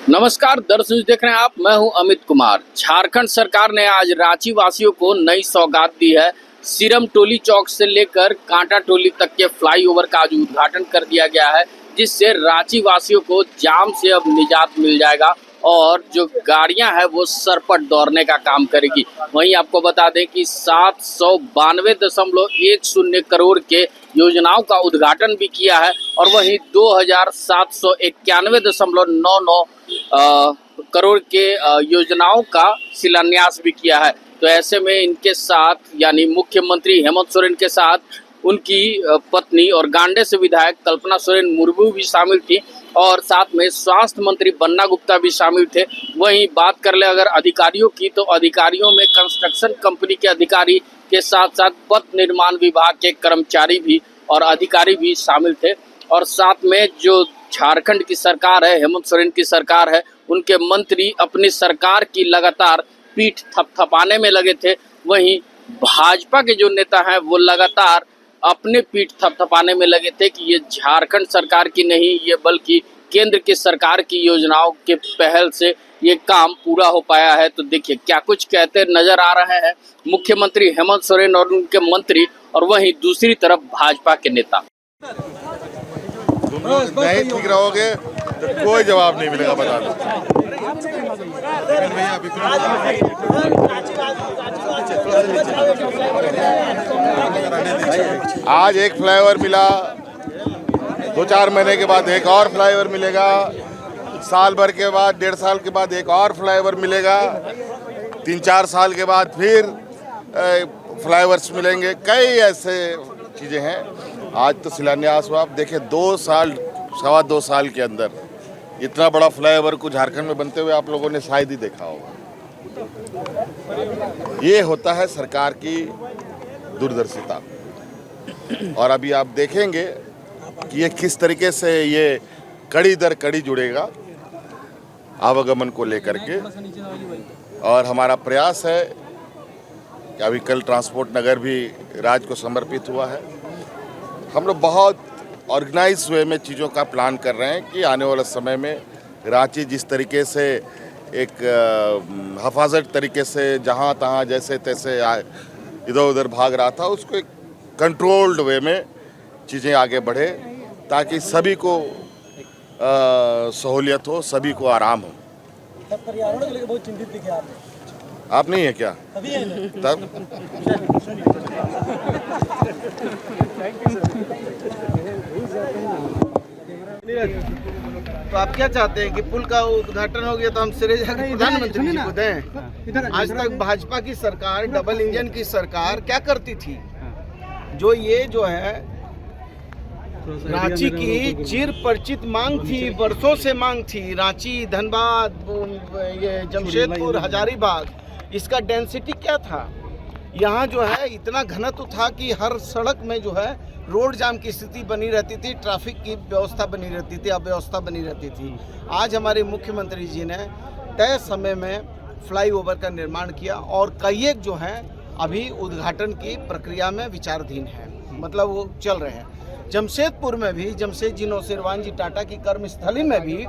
नमस्कार दर्शक, देख रहे हैं आप। मैं हूं अमित कुमार। झारखंड सरकार ने आज रांची वासियों को नई सौगात दी है। सीरम टोली चौक से लेकर कांटा टोली तक के फ्लाईओवर का आज उद्घाटन कर दिया गया है, जिससे रांची वासियों को जाम से अब निजात मिल जाएगा और जो गाड़ियां हैं वो सरपट दौड़ने का काम करेगी। वहीं आपको बता दें कि 792.10 करोड़ के योजनाओं का उद्घाटन भी किया है और वहीं 2791.99 करोड़ के योजनाओं का शिलान्यास भी किया है। तो ऐसे में इनके साथ यानी मुख्यमंत्री हेमंत सोरेन के साथ उनकी पत्नी और गांडे से विधायक कल्पना सोरेन मुर्मू भी शामिल थी और साथ में स्वास्थ्य मंत्री बन्ना गुप्ता भी शामिल थे। वहीं बात कर ले अगर अधिकारियों की, तो अधिकारियों में कंस्ट्रक्शन कंपनी के अधिकारी के साथ साथ पथ निर्माण विभाग के कर्मचारी भी और अधिकारी भी शामिल थे। और साथ में जो झारखंड की सरकार है, हेमंत सोरेन की सरकार है, उनके मंत्री अपनी सरकार की लगातार पीठ थपथपाने में लगे थे। वहीं भाजपा के जो नेता हैं वो लगातार अपने पीठ थपथपाने में लगे थे कि ये झारखंड सरकार की नहीं, ये बल्कि केंद्र की सरकार की योजनाओं के पहल से ये काम पूरा हो पाया है। तो देखिए क्या कुछ कहते नजर आ रहे हैं मुख्यमंत्री हेमंत सोरेन और उनके मंत्री, और वहीं दूसरी तरफ भाजपा के नेता। तुम लोग नहीं ठीक रहोगे तो कोई जवाब नहीं मिलेगा, बता दो। आज एक फ्लाईओवर मिला, 2-4 महीने के बाद एक और फ्लाईओवर मिलेगा, साल भर के बाद, 1.5 साल के बाद एक और फ्लाईओवर मिलेगा, 3-4 साल के बाद फिर फ्लाईओवर्स मिलेंगे। कई ऐसे चीज़ें हैं। आज तो शिलान्यास हुआ। आप देखें 2-2.25 साल के अंदर इतना बड़ा फ्लाईओवर को झारखंड में बनते हुए आप लोगों ने शायद ही देखा होगा। ये होता है सरकार की दूरदर्शिता। और अभी आप देखेंगे कि ये किस तरीके से ये कड़ी दर कड़ी जुड़ेगा आवागमन को लेकर के। और हमारा प्रयास है कि अभी कल ट्रांसपोर्ट नगर भी राज्य को समर्पित हुआ है। हम लोग बहुत ऑर्गेनाइज वे में चीज़ों का प्लान कर रहे हैं कि आने वाले समय में रांची जिस तरीके से एक हफाजत तरीके से जहाँ तहाँ जैसे तैसे इधर उधर भाग रहा था, उसको एक कंट्रोल्ड वे में चीज़ें आगे बढ़े ताकि सभी को सहूलियत हो, सभी को आराम हो। पर्यावरण को लेकर बहुत चिंतित दिखे आप नहीं है क्या? तब तो आप क्या चाहते हैं कि पुल का उद्घाटन हो गया तो हम सिरे जाकर प्रधानमंत्री जी को दें? आज तक भाजपा की सरकार, डबल इंजन की सरकार क्या करती थी? जो ये जो है रांची की चिर परिचित मांग थी, वर्षों से मांग थी। रांची, धनबाद, ये जमशेदपुर, हजारीबाग, इसका डेंसिटी क्या था? यहाँ जो है इतना घनत्व था कि हर सड़क में जो है रोड जाम की स्थिति बनी रहती थी, ट्रैफिक की व्यवस्था बनी रहती थी, अव्यवस्था बनी रहती थी। आज हमारे मुख्यमंत्री जी ने तय समय में फ्लाईओवर का निर्माण किया और कई एक जो है अभी उद्घाटन की प्रक्रिया में विचाराधीन है, मतलब वो चल रहे हैं। जमशेदपुर में भी, जमशेदजी नौशेरवान जी टाटा की कर्मस्थली में भी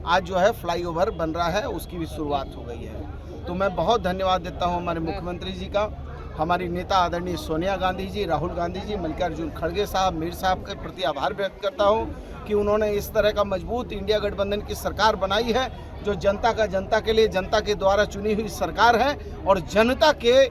आज जो है फ्लाईओवर बन रहा है, उसकी भी शुरुआत हो गई है। तो मैं बहुत धन्यवाद देता हूँ हमारे मुख्यमंत्री जी का, हमारी नेता आदरणीय सोनिया गांधी जी, राहुल गांधी जी, मल्लिकार्जुन खड़गे साहब, मीर साहब के प्रति आभार व्यक्त करता हूँ कि उन्होंने इस तरह का मजबूत इंडिया गठबंधन की सरकार बनाई है, जो जनता के लिए, जनता के द्वारा चुनी हुई सरकार है और जनता के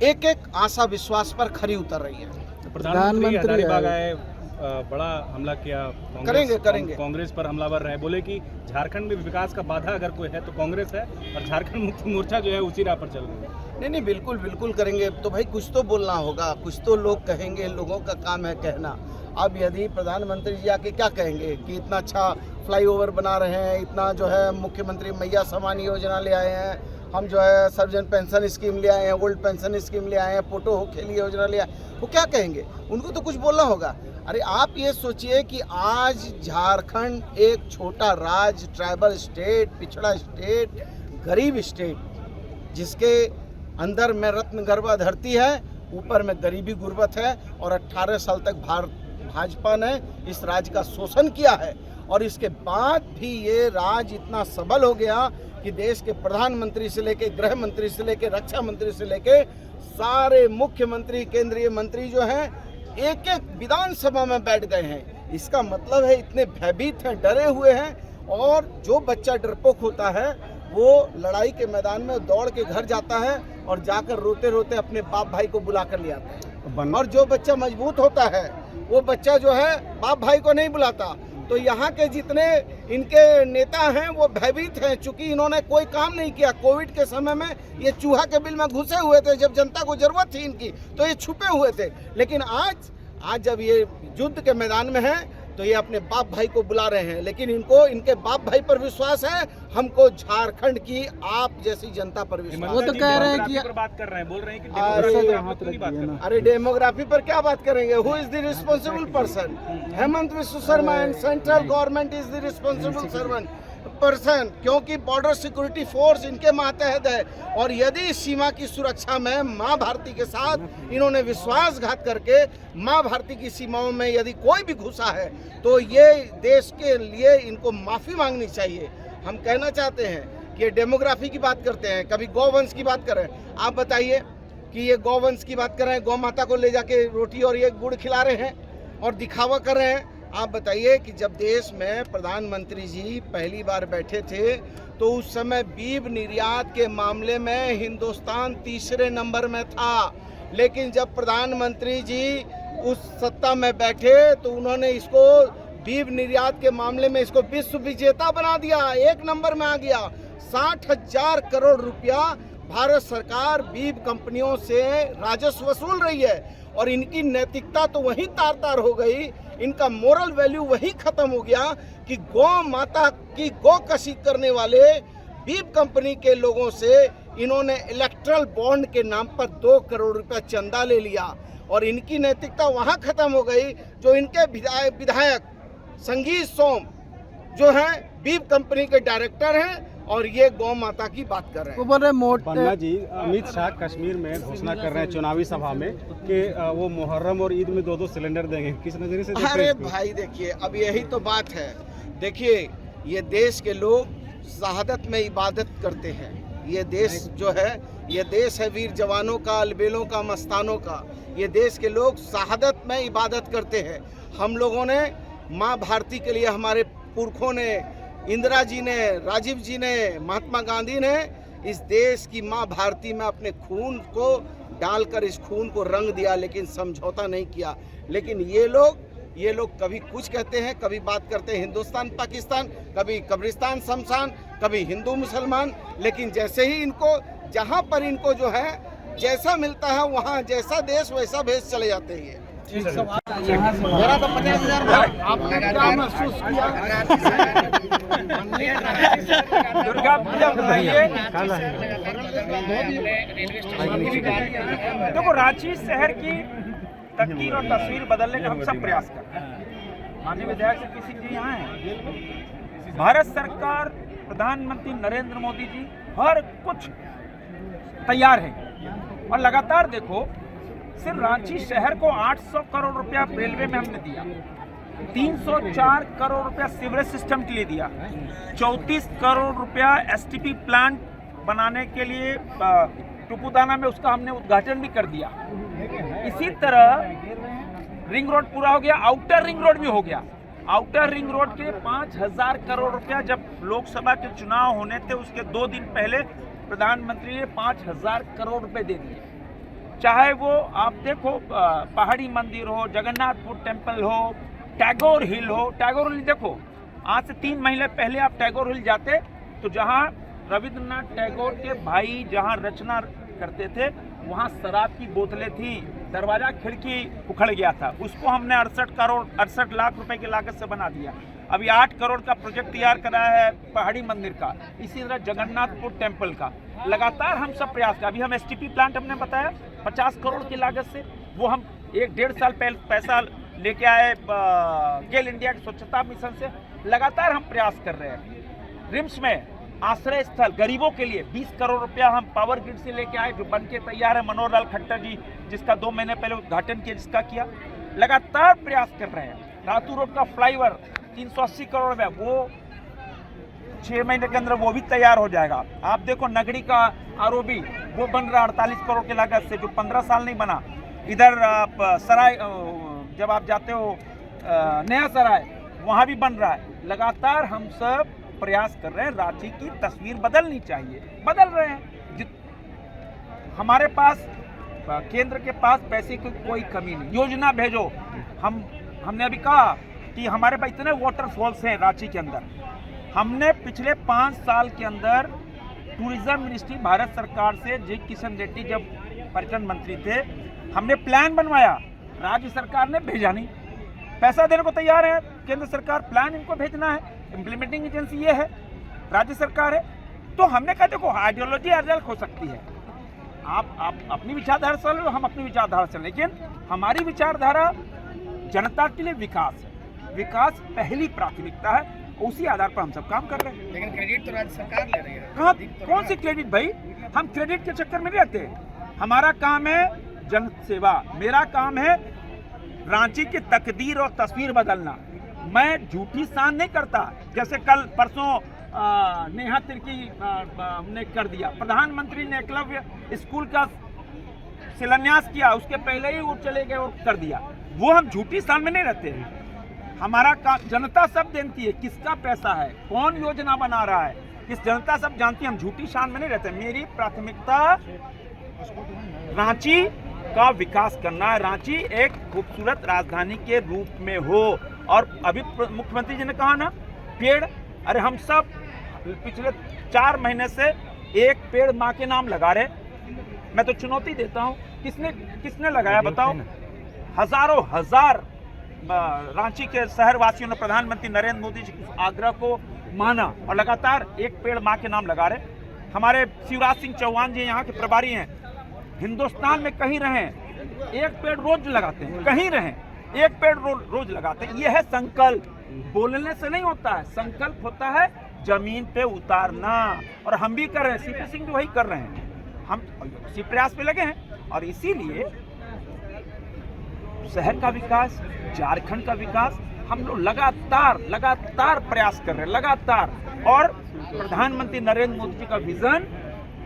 एक एक आशा विश्वास पर खरी उतर रही है। प्रधानमंत्री हजारीबाग आए, बड़ा हमला किया, करेंगे कांग्रेस पर हमलावर रहे, बोले कि झारखंड में विकास का बाधा अगर कोई है तो कांग्रेस है और झारखंड मुक्ति मोर्चा जो है उसी राह पर चल रही है। नहीं, बिल्कुल करेंगे। तो भाई कुछ तो बोलना होगा, कुछ तो लोग कहेंगे, लोगों का काम है कहना। अब यदि प्रधानमंत्री जी आके क्या कहेंगे कि इतना अच्छा फ्लाईओवर बना रहे हैं, इतना जो है मुख्यमंत्री मैया समान योजना ले आए हैं, हम जो है सर्वजन पेंशन स्कीम ले आए हैं, ओल्ड पेंशन स्कीम ले आए हैं, पोटो हो खेली योजना ले आए, वो क्या कहेंगे? उनको तो कुछ बोलना होगा। अरे आप ये सोचिए कि आज झारखंड एक छोटा राज्य, ट्राइबल स्टेट, पिछड़ा स्टेट, गरीब स्टेट, जिसके अंदर में रत्न गर्भा धरती है, ऊपर में गरीबी गुर्बत है और 18 साल तक भाजपा ने इस राज्य का शोषण किया है और इसके बाद भी ये राज इतना सबल हो गया कि देश के प्रधानमंत्री से लेके, गृह मंत्री से लेके, रक्षा मंत्री से लेके सारे मुख्यमंत्री, केंद्रीय मंत्री जो हैं एक एक विधानसभा में बैठ गए हैं। इसका मतलब है इतने भयभीत हैं, डरे हुए हैं। और जो बच्चा डरपोक होता है वो लड़ाई के मैदान में दौड़ के घर जाता है और जाकर रोते रोते अपने बाप भाई को बुला कर ले आता है। और जो बच्चा मजबूत होता है वो बच्चा जो है बाप भाई को नहीं बुलाता। तो यहाँ के जितने इनके नेता हैं वो भयभीत हैं, चूंकि इन्होंने कोई काम नहीं किया। कोविड के समय में ये चूहा के बिल में घुसे हुए थे, जब जनता को जरूरत थी इनकी तो ये छुपे हुए थे। लेकिन आज जब ये युद्ध के मैदान में है तो ये अपने बाप भाई को बुला रहे हैं। लेकिन इनको इनके बाप भाई पर विश्वास है, हमको झारखंड की आप जैसी जनता पर विश्वास। वो तो कह रहे हैं कि बात कर रहे हैं, बोल रहे हैं कि डेमोग्राफी बात कर रहे हैं। अरे डेमोग्राफी पर क्या बात करेंगे? Who is the responsible person? Hemant Biswa Sarma and central government is the responsible person, क्योंकि बॉर्डर सिक्योरिटी फोर्स इनके मातहत है। और यदि सीमा की सुरक्षा में माँ भारती के साथ इन्होंने विश्वासघात करके माँ भारती की सीमाओं में यदि कोई भी घुसा है तो ये देश के लिए इनको माफी मांगनी चाहिए। हम कहना चाहते हैं कि ये डेमोग्राफी की बात करते हैं, कभी गौवंश की बात कर रहे हैं। आप बताइए कि ये गौवंश की बात कर रहे हैं, गौ माता को ले जाके रोटी और ये गुड़ खिला रहे हैं और दिखावा कर रहे हैं। आप बताइए कि जब देश में प्रधानमंत्री जी पहली बार बैठे थे तो उस समय बीफ निर्यात के मामले में हिंदुस्तान तीसरे नंबर में था। लेकिन जब प्रधानमंत्री जी उस सत्ता में बैठे तो उन्होंने इसको बीफ निर्यात के मामले में इसको विश्व विजेता बना दिया, एक नंबर में आ गया। 60,000 करोड़ रुपया भारत सरकार बीफ कंपनियों से राजस्व वसूल रही है। और इनकी नैतिकता तो वहीं तार तार हो गई, इनका मोरल वैल्यू वहीं खत्म हो गया कि गौ माता की गौ कशी करने वाले बीफ कंपनी के लोगों से इन्होंने इलेक्ट्रल बॉन्ड के नाम पर 2 करोड़ रुपया चंदा ले लिया। और इनकी नैतिकता वहां खत्म हो गई जो इनके विधायक संगीत सोम जो हैं बीफ कंपनी के डायरेक्टर हैं और ये गौ माता की बात कर रहे हैं। पन्ना जी, अमित शाह कश्मीर में घोषणा कर रहे हैं चुनावी सभा में कि वो मुहर्रम और ईद में 2-2 सिलेंडर देंगे, किस नजरिए से? अरे भाई देखिए, अब यही तो बात है। देखिए, ये देश के लोग शहादत में इबादत करते हैं। ये देश जो है, ये देश है वीर जवानों का, अलबेलों का, मस्तानों का। ये देश के लोग शहादत में इबादत करते हैं। हम लोगों ने माँ भारती के लिए, हमारे पुरखों ने, इंदिरा जी ने, राजीव जी ने, महात्मा गांधी ने इस देश की माँ भारती में अपने खून को डालकर इस खून को रंग दिया, लेकिन समझौता नहीं किया। लेकिन ये लोग कभी कुछ कहते हैं, कभी बात करते हैं हिंदुस्तान पाकिस्तान, कभी कब्रिस्तान शमशान, कभी हिंदू मुसलमान। लेकिन जैसे ही इनको, जहाँ पर इनको जो है जैसा मिलता है वहाँ जैसा देश वैसा भेष चले जाते हैं। मेरा तो 50,000 आपने क्या महसूस किया? दुर्गा पूजा बताइए। देखो, रांची शहर की तस्वीर और तस्वीर बदलने का हम सब प्रयास कर रहे हैं। माननीय विधायक से किसी जी यहाँ हैं, भारत सरकार, प्रधानमंत्री नरेंद्र मोदी जी हर कुछ तैयार है। और लगातार देखो, सिर्फ रांची शहर को 800 करोड़ रुपया रेलवे में हमने दिया, 304 करोड़ रुपया सीवरेज सिस्टम के लिए दिया, 34 करोड़ रुपया एसटीपी प्लांट बनाने के लिए टुपुदाना में उसका हमने उद्घाटन भी कर दिया। इसी तरह रिंग रोड पूरा हो गया, आउटर रिंग रोड भी हो गया। आउटर रिंग रोड के 5,000 करोड़ रुपया जब लोकसभा के चुनाव होने थे उसके 2 दिन पहले प्रधानमंत्री ने 5,000 करोड़ रुपए दे दिए। चाहे वो आप देखो पहाड़ी मंदिर हो, जगन्नाथपुर टेम्पल हो, टैगोर हिल हो। टैगोर हिल देखो, आज से 3 महीने पहले आप टैगोर हिल जाते तो जहाँ रविंद्रनाथ टैगोर के भाई जहाँ रचना करते थे वहाँ शराब की बोतलें थी, दरवाजा खिड़की उखड़ गया था, उसको हमने 68 लाख रुपए की लागत से बना दिया। अभी 8 करोड़ का प्रोजेक्ट तैयार कराया है पहाड़ी मंदिर का, इसी तरह जगन्नाथपुर टेम्पल का। लगातार हम सब प्रयास कर, अभी हम एसटीपी प्लांट हमने बताया 50 करोड़ की लागत से, वो हम 1-1.5 साल पहले पैसा लेके आए गेल इंडिया के स्वच्छता मिशन से। लगातार हम प्रयास कर रहे हैं। रिम्स में आश्रय स्थल गरीबों के लिए 20 करोड़ रुपया हम पावर ग्रिड से लेके आए, जो बन के तैयार है। मनोहर लाल खट्टर जी जिसका 2 महीने पहले उद्घाटन किया, जिसका किया। लगातार प्रयास कर रहे हैं। रातू रोड का फ्लाईओवर 380 करोड़ रुपए, वो 6 महीने के अंदर वो भी तैयार हो जाएगा। आप देखो नगरी का आरओबी वो बन रहा है 48 करोड़ की लागत से, जो 15 साल नहीं बना। इधर आप सराय जब आप जाते हो नया सराय, वहाँ भी बन रहा है। लगातार हम सब प्रयास कर रहे हैं, रांची की तस्वीर बदलनी चाहिए, बदल रहे हैं। हमारे पास केंद्र के पास पैसे की कोई कमी नहीं, योजना भेजो। हमने अभी कहा कि हमारे पास इतने वाटरफॉल्स हैं रांची के अंदर। हमने पिछले 5 साल के अंदर टूरिज्म मिनिस्ट्री भारत सरकार से जी किशन रेड्डी जब पर्यटन मंत्री थे, हमने प्लान बनवाया, राज्य सरकार ने भेजा नहीं। पैसा देने को तैयार है केंद्र सरकार, प्लान इनको भेजना है, इम्प्लीमेंटिंग एजेंसी ये है, राज्य सरकार है। तो हमने कहा देखो आइडियोलॉजी अलग हो सकती है, आप अपनी विचारधारा चल रहे हो, हम अपनी विचारधारा चल, लेकिन हमारी विचारधारा जनता के लिए विकास है, विकास पहली प्राथमिकता है, उसी आधार पर हम सब काम कर रहे हैं। लेकिन क्रेडिट तो राज्य सरकार ले रही है। कहाँ, कौन सी क्रेडिट भाई? हम क्रेडिट के चक्कर में नहीं रहते। हमारा काम है जन सेवा, मेरा काम है रांची की तकदीर और तस्वीर बदलना। मैं झूठी शान नहीं करता, जैसे कल परसों नेहा तिर्की ने कर दिया, प्रधानमंत्री ने एकलव्य स्कूल का शिलान्यास किया, उसके पहले ही वो चले गए और कर दिया। वो हम झूठी शान में नहीं रहते हैं। हमारा काम, जनता सब जानती है किसका पैसा है, कौन योजना बना रहा है, किस जनता सब जानती है, हम झूठी शान में नहीं रहते। मेरी प्राथमिकता रांची का विकास करना है, रांची एक खूबसूरत राजधानी के रूप में हो। और अभी मुख्यमंत्री जी ने कहा ना पेड़, अरे हम सब पिछले 4 महीने से एक पेड़ माँ के नाम लगा रहे। मैं तो चुनौती देता हूँ, किसने लगाया बताओ? हजारों हजार रांची के शहर वासियों ने प्रधानमंत्री नरेंद्र मोदी जी के आग्रह को माना और लगातार एक पेड़ माँ के नाम लगा रहे। हमारे शिवराज सिंह चौहान जी यहाँ के प्रभारी हैं, हिंदुस्तान में कहीं रहें एक पेड़ रोज लगाते हैं, कहीं रहें एक पेड़ रोज लगाते हैं। ये है संकल्प, बोलने से नहीं होता है, संकल्प होता है जमीन पे उतारना। और हम भी कर रहे हैं, सीपी सिंह भी वही कर रहे हैं, हम इसी प्रयास पे लगे हैं। और इसीलिए शहर का विकास, झारखंड का विकास, हम लोग लगातार प्रयास कर रहे हैं, लगातार। और प्रधानमंत्री नरेंद्र मोदी जी का विजन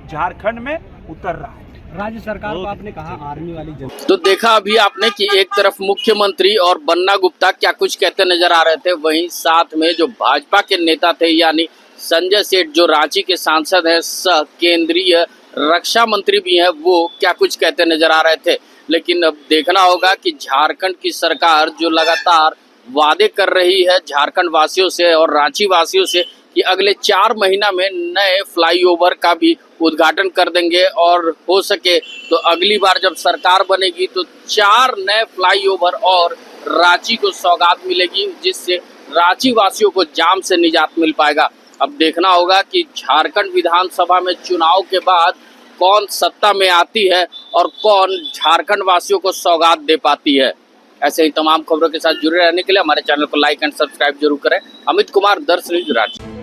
झारखंड में उतर रहा है। राज्य सरकार को आपने कहा आर्मी वाली जमीन, तो देखा अभी आपने कि एक तरफ मुख्यमंत्री और बन्ना गुप्ता क्या कुछ कहते नजर आ रहे थे, वहीं साथ में जो भाजपा के नेता थे यानी संजय सेठ जो रांची के सांसद हैं, सह केंद्रीय रक्षा मंत्री भी हैं, वो क्या कुछ कहते नजर आ रहे थे। लेकिन अब देखना होगा कि झारखंड की सरकार जो लगातार वादे कर रही है झारखंड वासियों से और रांची वासियों से कि अगले 4 महीना में नए फ्लाईओवर का भी उद्घाटन कर देंगे और हो सके तो अगली बार जब सरकार बनेगी तो 4 नए फ्लाईओवर और रांची को सौगात मिलेगी, जिससे रांची वासियों को जाम से निजात मिल पाएगा। अब देखना होगा कि झारखंड विधानसभा में चुनाव के बाद कौन सत्ता में आती है और कौन झारखंड वासियों को सौगात दे पाती है। ऐसे ही तमाम खबरों के साथ जुड़े रहने के लिए हमारे चैनल को लाइक एंड सब्सक्राइब जरूर करें। अमित कुमार, दर्श न्यूज, रांची।